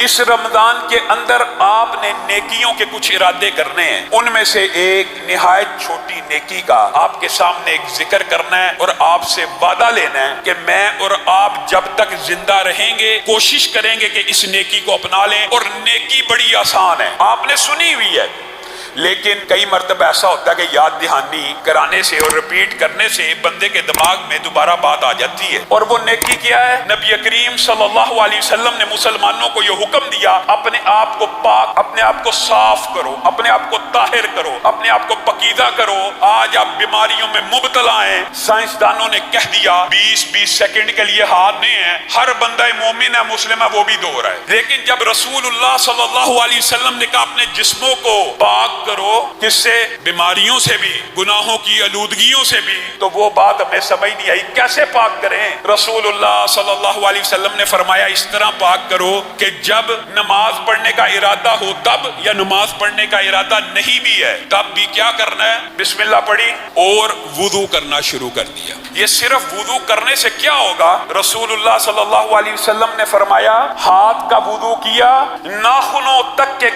اس رمضان کے اندر آپ نے نیکیوں کے کچھ ارادے کرنے ہیں، ان میں سے ایک نہایت چھوٹی نیکی کا آپ کے سامنے ایک ذکر کرنا ہے اور آپ سے وعدہ لینا ہے کہ میں اور آپ جب تک زندہ رہیں گے کوشش کریں گے کہ اس نیکی کو اپنا لیں، اور نیکی بڑی آسان ہے، آپ نے سنی ہوئی ہے، لیکن کئی مرتبہ ایسا ہوتا ہے کہ یاد دہانی کرانے سے اور ریپیٹ کرنے سے بندے کے دماغ میں دوبارہ بات آ جاتی ہے۔ اور وہ نیکی کیا ہے؟ نبی کریم صلی اللہ علیہ وسلم نے مسلمانوں کو یہ حکم دیا، اپنے آپ کو پاک، اپنے آپ کو صاف کرو، اپنے آپ کو طاہر کرو، اپنے آپ کو پاکیزہ کرو۔ آج آپ بیماریوں میں مبتلا ہیں، سائنسدانوں نے کہہ دیا 20 سیکنڈ کے لیے ہاتھ نہیں ہے، ہر بندہ مومن ہے، مسلم ہے، وہ بھی دو رہا ہے۔ لیکن جب رسول اللہ صلی اللہ علیہ وسلم نے کہا اپنے جسموں کو پاک کرو، کس سے؟ بیماریوں سے بھی، گناہوں کی آلودگیوں سے بھی، تو وہ بات ہمیں سمجھ نہیں آئی کیسے پاک کریں۔ رسول اللہ صلی اللہ علیہ وسلم نے فرمایا اس طرح پاک کرو کہ جب نماز پڑھنے کا ارادہ ہو تب، یا نماز پڑھنے کا ارادہ نہیں بھی ہے تب بھی کیا کرنا ہے؟ بسم اللہ پڑھی اور وضو کرنا شروع کر دیا۔ یہ صرف وضو کرنے سے کیا ہوگا؟ رسول اللہ صلی اللہ علیہ وسلم نے فرمایا ہاتھ کا وضو کیا، ناخنوں تک کے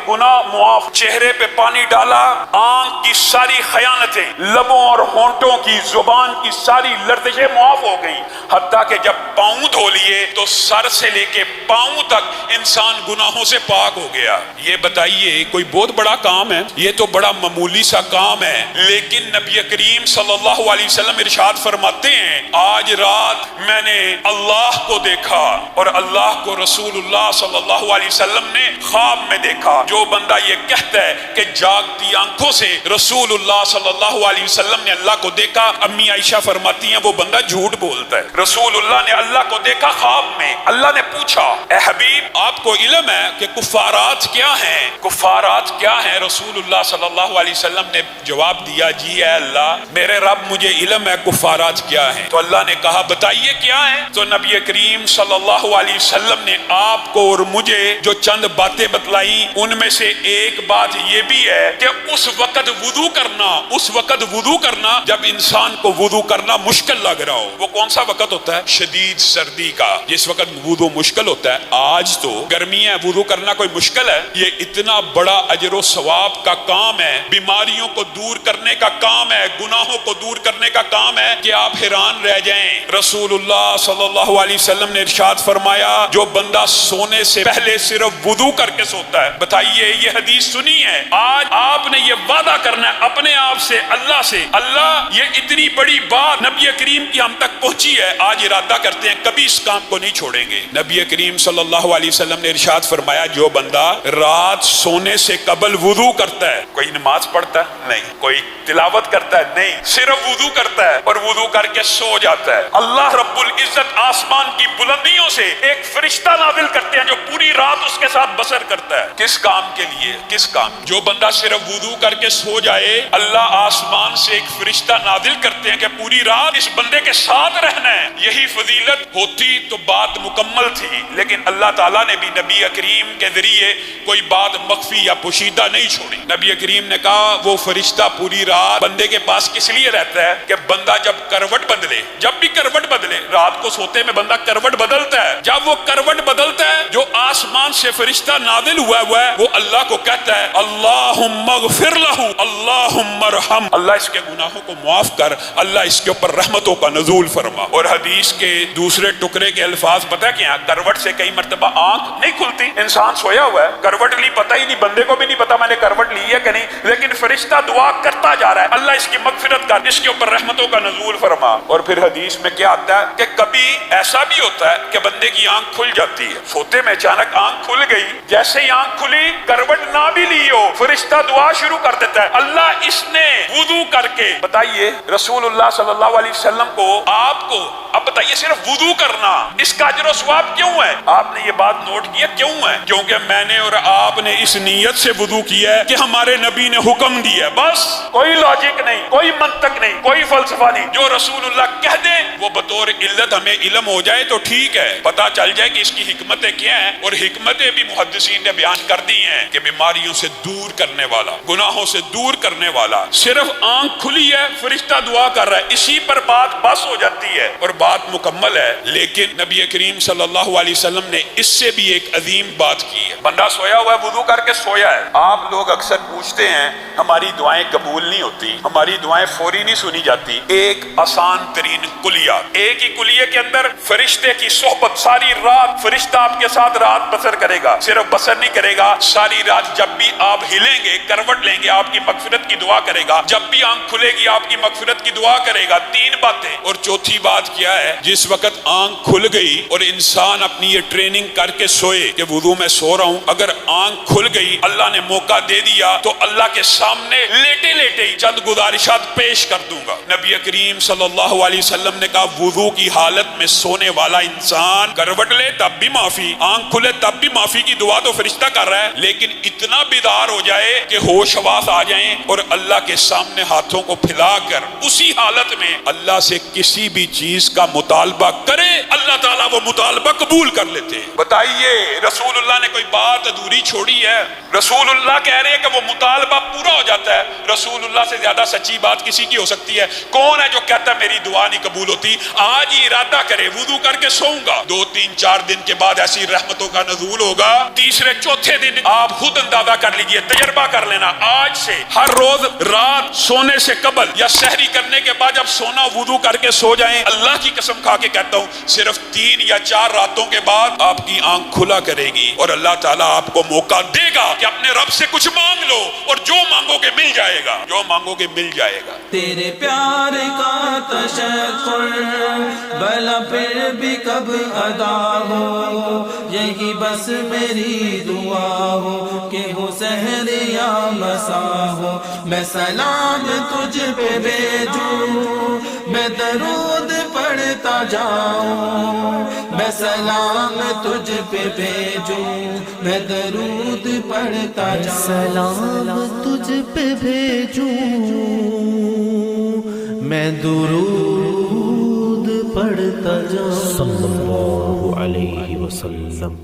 گناہ معاف، چہرے پہ پانی ڈالا، آنکھ کی ساری خیانتیں، لبوں اور ہونٹوں کی، زبان کی ساری لرزشیں معاف ہو گئی، حتیٰ کہ جب پاؤں دھو لیے تو سر سے لے کے پاؤں تک انسان گناہوں سے پاک ہو گیا۔ یہ بتائیے کوئی بہت بڑا کام ہے؟ یہ تو بڑا معمولی سا کام ہے، لیکن نبی کریم صلی اللہ علیہ وسلم ارشاد فرماتے ہیں آج رات میں نے اللہ کو دیکھا اور اللہ کو رسول اللہ صلی اللہ علیہ وسلم نے خواب میں دیکھا۔ جو بندہ یہ کہتا ہے کہ جاگتی آنکھوں سے رسول اللہ صلی اللہ علیہ وسلم نے اللہ کو دیکھا، امی عائشہ فرماتی ہیں وہ بندہ جھوٹ بولتا ہے۔ رسول اللہ نے اللہ کو دیکھا خواب میں، اللہ نے پوچھا اے حبیب آپ کو علم ہے کہ کفارات کیا ہیں؟ کفارات کیا ہیں؟ رسول اللہ صلی اللہ علیہ وسلم نے جواب دیا جی اے اللہ میرے رب مجھے علم ہے کفارات کیا ہیں۔ تو اللہ نے کہا بتائیے کیا ہیں؟ تو نبی کریم صلی اللہ علیہ وسلم نے آپ کو اور مجھے جو چند باتیں بتلائی ان میں سے ایک بات یہ بھی ہے کہ اس وقت وضو کرنا جب انسان کو وضو کرنا مشکل لگ رہا ہو۔ وہ کون سا وقت ہوتا ہے؟ شدید سردی کا، جس وقت وضو مشکل ہوتا ہے۔ آج تو گرمی ہے، وضو کرنا کوئی مشکل ہے؟ یہ اتنا بڑا اجر و ثواب کا کام ہے، بیماریوں کو دور کرنے کا کام ہے، گناہوں کو دور کرنے کا کام ہے کہ آپ حیران رہ جائیں۔ رسول اللہ صلی اللہ علیہ وسلم نے ارشاد فرمایا جو بندہ سونے سے پہلے صرف وضو کر کے سوتا ہے، بتائیے یہ حدیث سنی ہے، آج آپ نے یہ وعدہ کرنا ہے اپنے آپ سے، اللہ سے، اللہ یہ اتنی بڑی بات نبی کریم کی ہم تک پہنچی ہے، آج ارادہ کرتے ہیں کبھی اس کام کو نہیں چھوڑیں گے۔ نبی کریم صلی اللہ علیہ وسلم نے ارشاد فرمایا جو بندہ رات سونے سے قبل وضو کرتا ہے، کوئی نماز پڑھتا ہے نہیں، کوئی تلاوت کرتا ہے نہیں، صرف وضو کرتا ہے اور وضو کر کے سو جاتا ہے، اللہ رب العزت آسمان کی بلندیوں سے ایک فرشتہ نازل کرتے ہیں جو پوری رات اس کے ساتھ بسر کرتا ہے۔ کس کام کے لیے؟ کس کام؟ جو بندہ صرف وضو کر کے سو جائے، اللہ آسمان سے ایک فرشتہ نازل کرتے ہیں کہ پوری رات اس بندے کے ساتھ رہنا ہے۔ یہی فضیلت ہوتی تو بات مکمل تھی، لیکن اللہ تعالیٰ نے بھی نبی کریم کے ذریعے کوئی بات مخفی یا پوشیدہ نہیں چھوڑی۔ نبی کریم نے کہا وہ فرشتہ پوری رات بندے کے پاس کس لیے رہتا ہے کہ بندہ جب کروٹ بدلے، جب بھی کروٹ بدلے، رات کو سوتے میں بندہ کروٹ بدلتا ہے، جب وہ کروٹ بدلتا ہے جو آسمان سے فرشتہ نازل ہوا ہے وہ اللہ کو کہتا ہے اللہم اغفر لہ، اللہم ارحم، اللہ اس کے گناہوں کو معاف کر، اللہ اس کے اوپر رحمتوں کا نزول فرما۔ اور حدیث کے دوسرے ٹکڑے کے الفاظ پتہ کیا؟ کروٹ سے کئی مرتبہ آنکھ نہیں کھلتی، انسان سویا ہوا ہے کروٹ لی، پتہ ہی نہیں، بندے کو بھی نہیں پتا میں نے کروٹ لی ہے کہ نہیں، لیکن فرشتہ دعا کرتا جا رہا ہے اللہ اس کی مغفرت کر، اس کے اوپر رحمتوں کا نزول فرما۔ اور پھر حدیث میں کیا آتا ہے کہ کبھی ایسا بھی ہوتا ہے کہ بندے کی آنکھ کھل جاتی ہے، سوتے میں اچانک آنکھ کھل گئی، جیسے ہی آنکھ کھلی کروٹ نہ بھی لی ہو فرشتہ دعا شروع کر دیتا ہے اللہ اس نے وضو کر کے، بتائیے رسول اللہ صلی اللہ علیہ وسلم کو، آپ کو، اب بتائیے صرف وضو کرنا اس کا اجر و ثواب کیوں ہے؟ آپ نے یہ بات نوٹ کیا کیوں ہے؟ کیونکہ میں نے اور آپ نے اس نیت سے وضو کیا ہے کہ ہمارے نبی نے حکم دیا ہے، بس کوئی لاجک نہیں، کوئی منطق نہیں، کوئی فلسفہ نہیں، جو رسول اللہ کہہ دے وہ بطور علت ہمیں علم ہو جائے تو ٹھیک ہے، پتہ چل جائے کہ اس کی حکمتیں کیا ہیں، اور حکمت حکمتیں بھی محدثین نے بیان کر دی ہیں کہ بیماریوں سے دور کرنے والا، گناہوں سے دور کرنے والا، صرف آنکھ کھلی ہے فرشتہ دعا کر رہا ہے، اسی پر بات بس ہو جاتی ہے اور بات مکمل ہے۔ لیکن نبی کریم صلی اللہ علیہ وسلم نے اس سے بھی ایک عظیم بات کی ہے۔ بندہ سویا ہوا ہے، وضو کر کے سویا ہے، آپ لوگ اکثر پوچھتے ہیں ہماری دعائیں قبول نہیں ہوتی، ہماری دعائیں فوری نہیں سنی جاتی۔ ایک آسان ترین کلیہ، ایک ہی کلیے کے اندر فرشتے کی صحبت، ساری رات فرشتہ آپ کے ساتھ رات بسر کرے گا، صرف بسر نہیں کرے گا، ساری رات جب بھی آپ ہلیں گے، کروٹ لیں گے، آپ کی مغفرت کی دعا کرے گا، جب بھی آنکھ کھلے گی آپ کی مغفرت کی دعا کرے گا۔ تین باتیں۔ اور چوتھی بات کیا ہے؟ جس وقت آنکھ کھل گئی اور انسان اپنی یہ ٹریننگ کر کے سوئے کہ وضو میں سو رہا ہوں، اگر آنکھ کھل گئی اللہ نے موقع دے دیا تو اللہ کے سامنے لیٹے لیٹے ہی چند گزارشات پیش کر دوں گا۔ نبی کریم صلی اللہ علیہ وسلم نے کہا وضو کی حالت میں سونے والا انسان کروٹ لے تب بھی معافی، آنکھ کھلے تب بھی معافی کی دعا تو فرشتہ کر رہا ہے، لیکن اتنا بیدار ہو جائے کہ ہوش حواس آ جائیں اور اللہ کے سامنے ہاتھوں کو پھیلا کر اسی حالت میں اللہ سے کسی بھی چیز کا مطالبہ کرے، اللہ تعالیٰ وہ مطالبہ قبول کر لیتے ہیں۔ بتائیے رسول اللہ نے کوئی بات ادھوری چھوڑی ہے؟ رسول اللہ کہہ رہے ہیں کہ وہ مطالبہ پورا ہو جاتا ہے۔ رسول اللہ سے زیادہ سچی بات کسی کی ہو سکتی ہے؟ کون ہے جو کہتا ہے میری دعا نہیں قبول ہوتی؟ آج ہی ارادہ کرے وضو کر کے سوؤں گا، 2-3-4 دن کے بعد ایسی رحمتوں کا نزول ہوگا، تیسرے چوتھے دن آپ خود اندازہ کر لیجئے، تجربہ کر لینا، آج سے ہر روز رات سونے سے قبل یا سحری کرنے کے بعد جب سونا وضو کر کے سو جائیں، اللہ کی قسم کھا کے کہتا ہوں صرف 3 یا 4 راتوں کے بعد آپ کی آنکھ کھلا کرے گی اور اللہ تعالیٰ آپ کو موقع دے گا کہ اپنے رب سے کچھ مانگ لو اور جو مانگو گے مل جائے گا، جو مانگو گے مل جائے گا۔ تیرے پیار کا تشکر بھلا پھر بھی کب ادا ہو، یہی بس میری دعا ہو کہ ہو سحر یا مساء ہو، میں سلام تجھ پہ بھیجوں، میں درود پڑھتا جاؤں، میں سلام تجھ پہ بھیجوں، میں درود پڑھتا جاؤں، سلام تجھ پہ بھیجوں، میں درود پڑھتا جاؤں۔ صلی اللہ علیہ وسلم۔